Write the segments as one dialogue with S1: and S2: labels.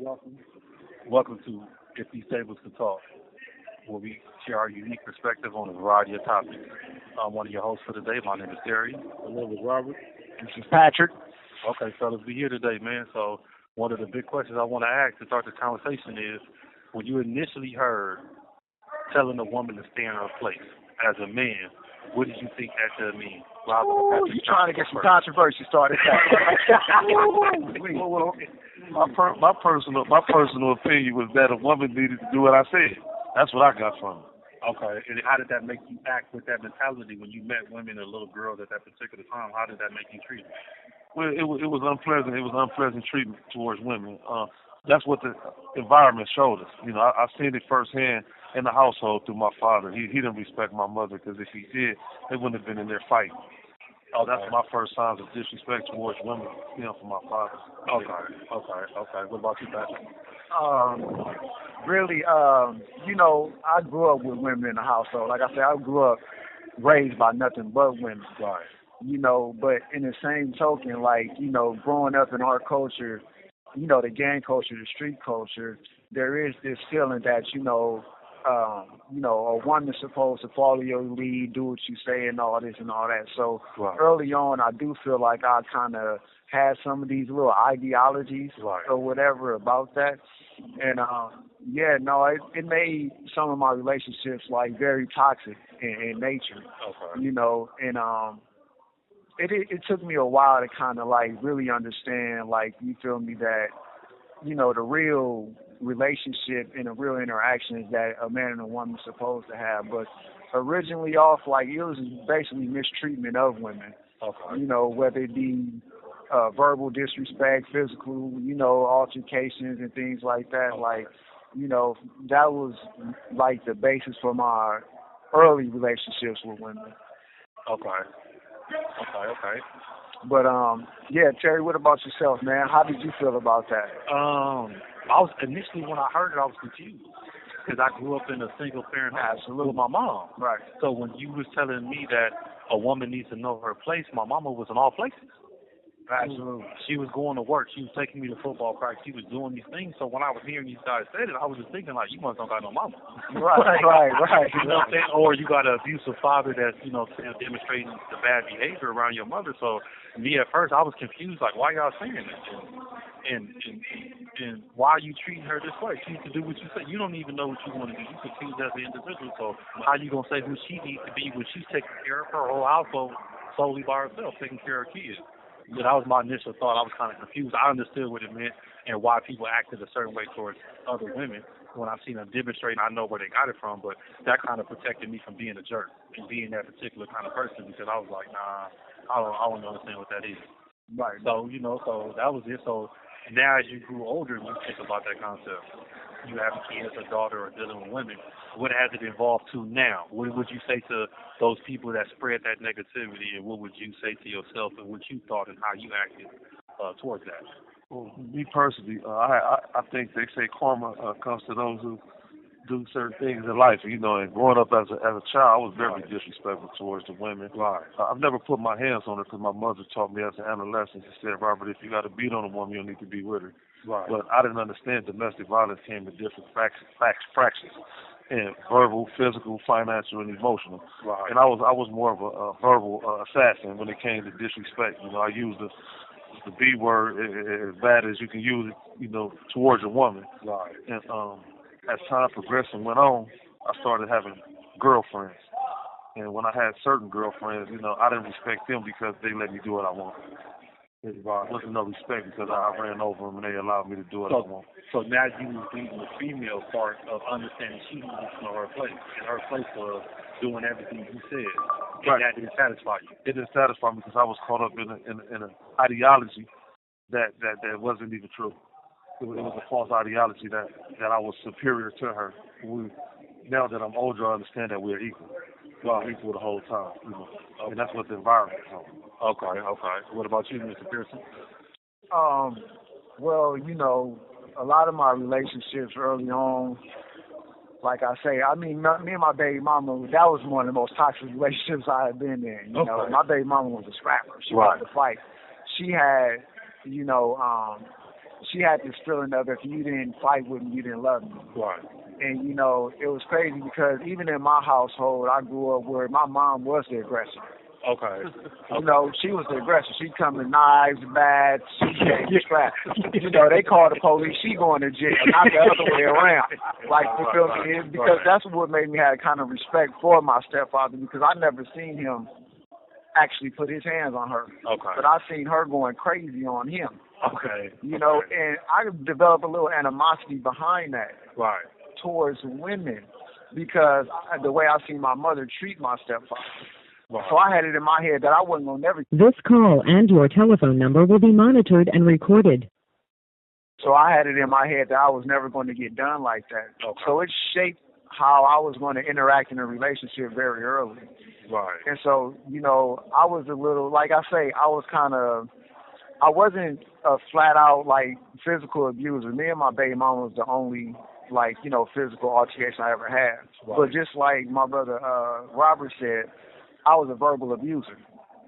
S1: Welcome. Welcome to If These Tables Could Talk, where we share our unique perspective on a variety of topics. I'm one of your hosts for today. My name is Terry. My name is Robert.
S2: This is Patrick.
S1: Okay, fellas, we here today, man. So one of the big questions I want to ask to start the conversation is, when you initially heard telling a woman to stay in her place as a man, what did you think that could mean? Robert,
S2: Ooh, you trying to get some controversy started.
S3: My personal opinion was that a woman needed to do what I said. That's what I got from it.
S1: Okay, and how did that make you act with that mentality when you met women and little girls at that particular time? How did that make you treat them?
S3: Well, it was unpleasant. It was unpleasant treatment towards women. That's what the environment showed us. You know, I seen it firsthand in the household through my father. He didn't respect my mother because if he did, they wouldn't have been in there fighting. Oh, that's my first signs of disrespect towards women, from my father.
S1: Okay. What about you, Patrick?
S2: Really, I grew up with women in the household. Like I said, I grew up raised by nothing but women.
S1: Right.
S2: But in the same token, growing up in our culture, the gang culture, the street culture, there is this feeling that, a woman's supposed to follow your lead, do what you say and all this and all that. So Early on, I do feel like I kind of had some of these little ideologies or whatever about that. And, it made some of my relationships, very toxic in nature, It took me a while to kind of really understand, you feel me, that, the real relationship and the real interactions that a man and a woman are supposed to have. But originally off, it was basically mistreatment of women, whether it be verbal disrespect, physical, altercations and things like that. That was the basis for my early relationships with women.
S1: Okay.
S2: But Terry, what about yourself, man? How did you feel about that?
S1: I was initially, when I heard it, I was confused because I grew up in a single parent house with my mom.
S2: Right.
S1: So when you was telling me that a woman needs to know her place, my mama was in all places.
S2: Absolutely.
S1: She was going to work. She was taking me to football practice. She was doing these things. So when I was hearing these guys say it, I was just thinking, you must don't got no mama.
S2: Right.
S1: You know what I'm saying? Or you got an abusive father that's, still demonstrating the bad behavior around your mother. So me at first, I was confused, why y'all saying this? And why are you treating her this way? She needs to do what you say. You don't even know what you want to do. You confused as an individual. So how you going to say who she needs to be when she's taking care of her whole household solely by herself, taking care of her kids? So that was my initial thought. I was kind of confused. I understood what it meant and why people acted a certain way towards other women. When I've seen them demonstrate, I know where they got it from, but that kind of protected me from being a jerk and being that particular kind of person because I was like, nah, I don't understand what that is.
S2: Right.
S1: So, so that was it. So now as you grew older, you think about that concept. You have a kid, a daughter, or dealing with women. What has it evolved to now? What would you say to those people that spread that negativity, and what would you say to yourself and what you thought and how you acted towards that?
S3: Well, me personally, I think they say karma comes to those who do certain things in life. And growing up as a child, I was very disrespectful towards the women.
S1: Right.
S3: I've never put my hands on her because my mother taught me as an adolescent. She said, Robert, if you got to beat on a woman, you don't need to be with her.
S1: Right.
S3: But I didn't understand domestic violence came in different fractions, and verbal, physical, financial, and emotional.
S1: Right.
S3: And I was more of a verbal assassin when it came to disrespect. I used the B word as bad as you can use it, towards a woman.
S1: Right.
S3: And as time progressed and went on, I started having girlfriends. And when I had certain girlfriends, I didn't respect them because they let me do what I wanted. There wasn't no respect because I ran over them and they allowed me to do what I want.
S1: So now you was reading the female part of understanding she needs to know her place. And her place was doing everything you said. And that didn't satisfy you.
S3: It didn't satisfy me because I was caught up in an ideology that wasn't even true. It was a false ideology that I was superior to her. Now that I'm older, I understand that we're equal. We're equal the whole time. And that's what the environment is on.
S1: Okay. What about you, Mr. Pearson?
S2: Well, a lot of my relationships early on, like I say, me and my baby mama, that was one of the most toxic relationships I had been in. My baby mama was a scrapper. She wanted to fight. She had, she had this feeling of if you didn't fight with me, you didn't love me.
S1: Right.
S2: And, you know, it was crazy because even in my household, I grew up where my mom was the aggressor.
S1: Okay.
S2: You know, she was the aggressor. She'd come with knives, bats, she gave scraps. You know, they called the police, she going to jail, not the other way around. Like, you feel me? Because that's what made me have kind of respect for my stepfather, because I never seen him actually put his hands on her.
S1: Okay.
S2: But I seen her going crazy on him.
S1: Okay.
S2: You know, and I developed a little animosity behind that.
S1: Right.
S2: Towards women, because the way I seen my mother treat my stepfather.
S1: Right.
S2: So I had it in my head that I wasn't going to never.
S4: This call and your telephone number will be monitored and recorded.
S2: So I had it in my head that I was never going to get done like that.
S1: Okay.
S2: So it shaped how I was going to interact in a relationship very early.
S1: Right.
S2: And so, you know, I was a little, like I say, I wasn't a flat out like physical abuser. Me and my baby mama was the only like, you know, physical altercation I ever had.
S1: Right.
S2: But just like my brother Robert said, I was a verbal abuser.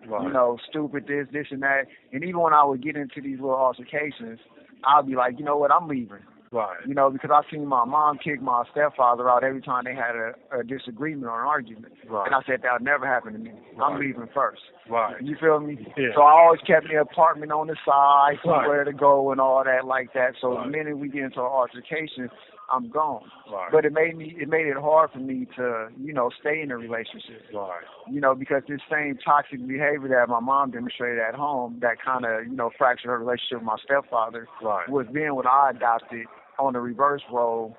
S1: Right.
S2: You know, stupid this and that. And even when I would get into these little altercations, I'd be like, you know what, I'm leaving.
S1: Right.
S2: You know, because I've seen my mom kick my stepfather out every time they had a disagreement or an argument.
S1: Right.
S2: And I said, that would never happen to me.
S1: Right.
S2: I'm leaving first.
S1: Right.
S2: You feel me?
S1: Yeah.
S2: So I always kept me an apartment on the side,
S1: Right.
S2: somewhere to go and all that like that. So
S1: Right.
S2: the minute we get into an altercation, I'm gone.
S1: Right.
S2: But it made it hard for me to, you know, stay in a relationship.
S1: Right.
S2: You know, because this same toxic behavior that my mom demonstrated at home that kind of, you know, fractured her relationship with my stepfather
S1: Right.
S2: was then what I adopted on the reverse role,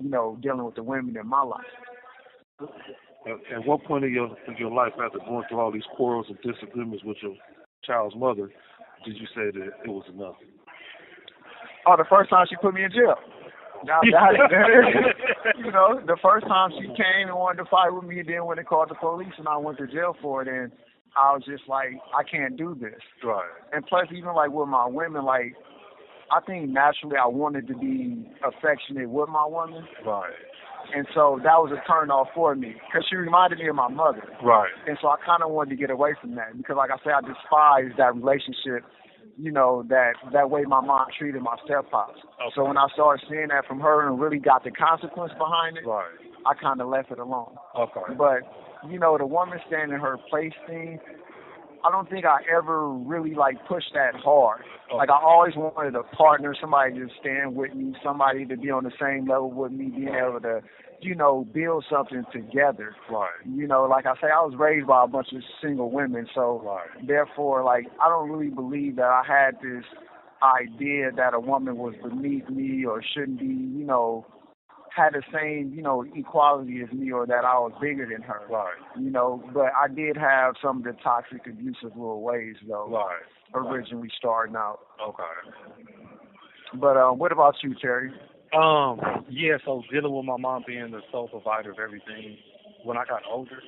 S2: you know, dealing with the women in my life.
S3: At what point in your life, after going through all these quarrels and disagreements with your child's mother, did you say that it was enough?
S2: Oh, the first time she put me in jail. You know, the first time she came and wanted to fight with me, and then when they called the police and I went to jail for it, and I was just like, I can't do this.
S1: Right.
S2: And plus, even like with my women, like, I think naturally I wanted to be affectionate with my woman.
S1: Right.
S2: And so that was a turn off for me because she reminded me of my mother.
S1: Right.
S2: And so I kind of wanted to get away from that because, like I said, I despise that relationship, you know, that way my mom treated my stepfather.
S1: Okay.
S2: So when I started seeing that from her and really got the consequence behind it,
S1: Right.
S2: I kind of left it alone.
S1: Okay.
S2: But, you know, the woman standing in her place thing, I don't think I ever really, like, pushed that hard.
S1: Okay.
S2: Like, I always wanted a partner, somebody to stand with me, somebody to be on the same level with me, being able to, you know, build something together.
S1: Right.
S2: You know, like I say, I was raised by a bunch of single women, so
S1: Right.
S2: therefore, like, I don't really believe that I had this idea that a woman was beneath me or shouldn't be, you know, had the same, you know, equality as me or that I was bigger than her.
S1: Right.
S2: You know, but I did have some of the toxic, abusive little ways, though,
S1: Right.
S2: originally starting out.
S1: Okay.
S2: But what about you, Terry?
S1: Yeah, so dealing with my mom being the sole provider of everything, when I got older,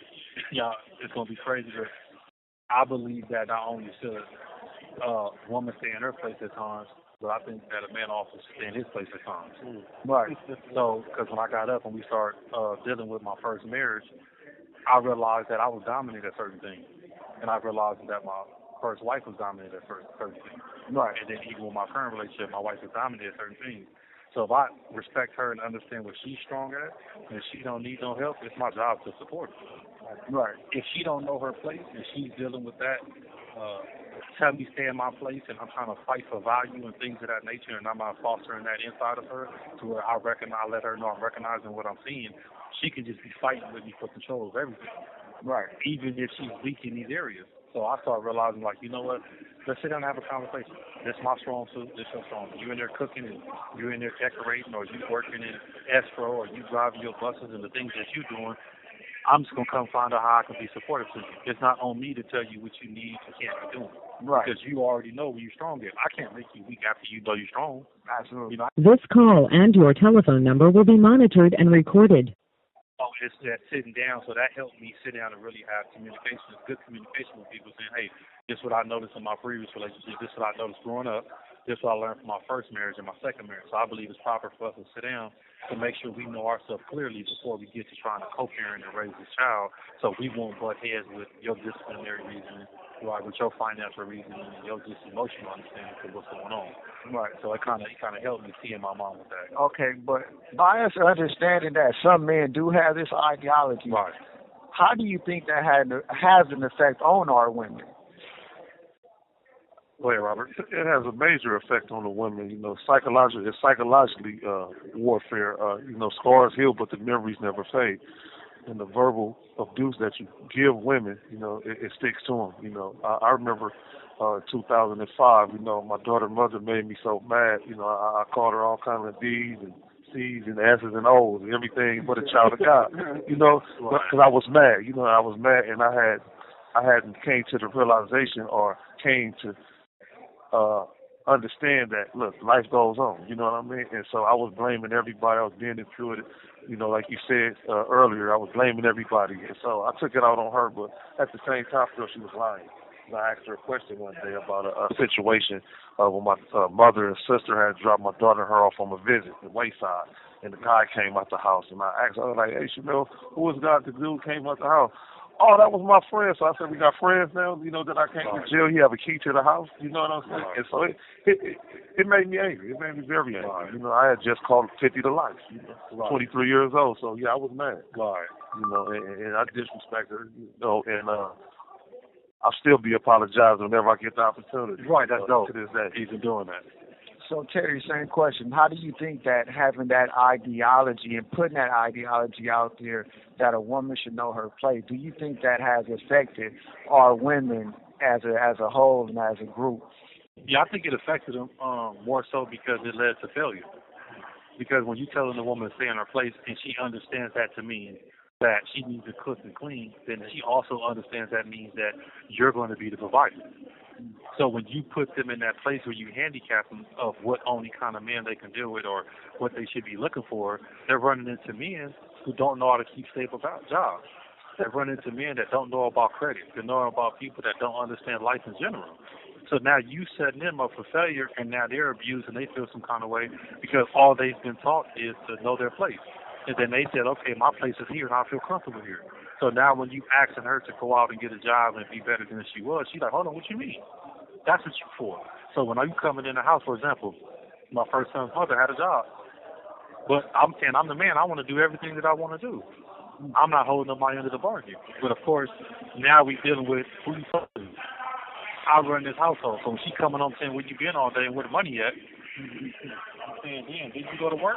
S1: yeah, it's going to be crazy, but I believe that not only should a woman stay in her place at times, but I think that a man also should stay in his place at times.
S2: Right.
S1: So, because when I got up and we started dealing with my first marriage, I realized that I was dominant at certain things. And I realized that my first wife was dominant at certain things.
S2: Right.
S1: And then even with my current relationship, my wife is dominant at certain things. So if I respect her and understand what she's strong at, and if she don't need no help, it's my job to support her.
S2: Right.
S1: If she don't know her place and she's dealing with that, tell me stay in my place and I'm trying to fight for value and things of that nature, and I'm not fostering that inside of her to where I let her know I'm recognizing what I'm seeing, she can just be fighting with me for control of everything.
S2: Right.
S1: Even if she's weak in these areas. So I started realizing, like, you know what? Let's sit down and have a conversation. This is my strong suit. This is your strong suit. You in there cooking and you in there decorating, or you working in escrow, or you driving your buses and the things that you're doing. I'm just going to come find out how I can be supportive to you. It's not on me to tell you what you need and can't be doing.
S2: Right.
S1: Because you already know where you're strong at. I can't make you weak after you know you're strong.
S2: Absolutely.
S1: You know,
S4: This call and your telephone number will be monitored and recorded.
S1: it's that sitting down, so that helped me sit down and really have communication, good communication with people, saying, hey, this is what I noticed in my previous relationship, this is what I noticed growing up, this is what I learned from my first marriage and my second marriage. So I believe it's proper for us to sit down to make sure we know ourselves clearly before we get to trying to co-parent and raise a child, so we won't butt heads with your disciplinary reasoning Right, with your financial reasoning and your just emotional understanding of what's going on.
S2: Right.
S1: So it kind of helped me seeing my mom with that.
S2: Okay, but by us understanding that some men do have this ideology,
S1: Right.
S2: how do you think that has an effect on our women?
S1: Go ahead, Robert.
S3: It has a major effect on the women. You know, it's psychologically warfare. You know, scars heal, but the memories never fade. And the verbal abuse that you give women, you know, it sticks to them. You know, I remember 2005. You know, my daughter's mother made me so mad. You know, I called her all kinds of D's and C's and S's and O's and everything but a child of God. You know, because I was mad. You know, I was mad, and I hadn't came to the realization or came to understand that, look, life goes on, you know what I mean? And so I was blaming everybody. I was being included, you know, like you said earlier, I was blaming everybody. And so I took it out on her, but at the same time, I feel she was lying. And I asked her a question one day about a situation when my mother and sister had dropped my daughter and her off on a visit, the wayside. And the guy came out the house, and I asked her, like, hey, Chanel, who was God the dude came out the house? Oh, that was my friend. So I said, we got friends now, you know, that I can't get jail. He have a key to the house, you know what I'm saying? And so it made me angry. It made me very angry. You know, I had just called 50 to life, you know, 23 years old. So, yeah, I was mad. You know, and I disrespect her, you know, and I'll still be apologizing whenever I get the opportunity.
S1: Right, that's dope.
S3: To this day.
S1: Even doing that.
S2: So, Terry, same question. How do you think that having that ideology and putting that ideology out there that a woman should know her place, do you think that has affected our women as a whole and as a group?
S1: Yeah, I think it affected them more so because it led to failure. Because when you're telling a woman to stay in her place and she understands that to mean that she needs to cook and clean, then she also understands that means that you're going to be the provider. So when you put them in that place where you handicap them of what only kind of man they can deal with or what they should be looking for, they're running into men who don't know how to keep stable jobs. They're running into men that don't know about credit. They know about people that don't understand life in general. So now you setting them up for failure, and now they're abused and they feel some kind of way because all they've been taught is to know their place. And then they said, okay, my place is here and I feel comfortable here. So now when you asking her to go out and get a job and be better than she was, she's like, hold on, what you mean? That's what you for. So when you coming in the house, for example, my first son's mother had a job. But I'm saying I'm the man. I want to do everything that I want to do. I'm not holding up my end of the bargain. But, of course, now we dealing with who you talking to. I run this household. So when she coming home saying, where you been all day and where the money at? I'm saying, damn, did you go to work?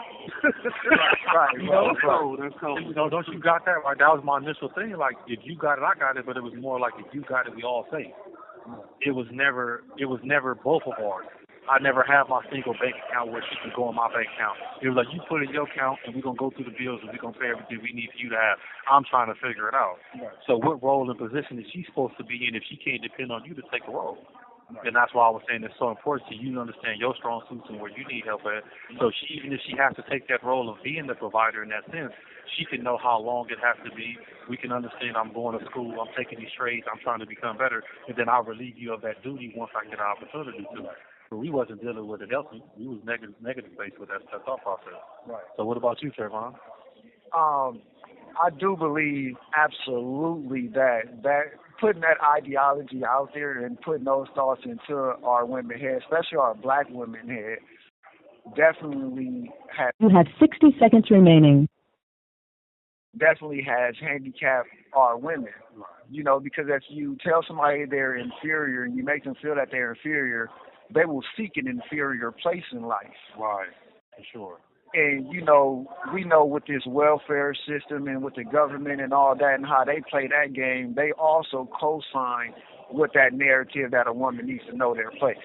S2: Right.
S1: You know, that's cool. You know, don't you got that? Right, that was my initial thing. Like, if you got it, I got it. But it was more like, if you got it, we all safe. It was never both of ours. I never had my single bank account where she can go in my bank account. It was like, you put in your account and we're going to go through the bills and we're going to pay everything we need for you to have. I'm trying to figure it out. Right. So what role and position is she supposed to be in if she can't depend on you to take a role? Right. And that's why I was saying it's so important to you to understand your strong suits and where you need help at. So even if she has to take that role of being the provider in that sense, she can know how long it has to be. We can understand I'm going to school, I'm taking these trades, I'm trying to become better, and then I'll relieve you of that duty once I get an opportunity to. But we wasn't dealing with it else. We was negative based with that thought process. Right. So what about you, Trayvon?
S2: I do believe absolutely that putting that ideology out there and putting those thoughts into our women's head, especially our black women's head, definitely has.
S4: You have 60 seconds remaining.
S2: Definitely has handicapped our women. You know, because if you tell somebody they're inferior and you make them feel that they're inferior, they will seek an inferior place in life.
S1: Right, for sure.
S2: And, you know, we know with this welfare system and with the government and all that and how they play that game, they also co-sign with that narrative that a woman needs to know their place.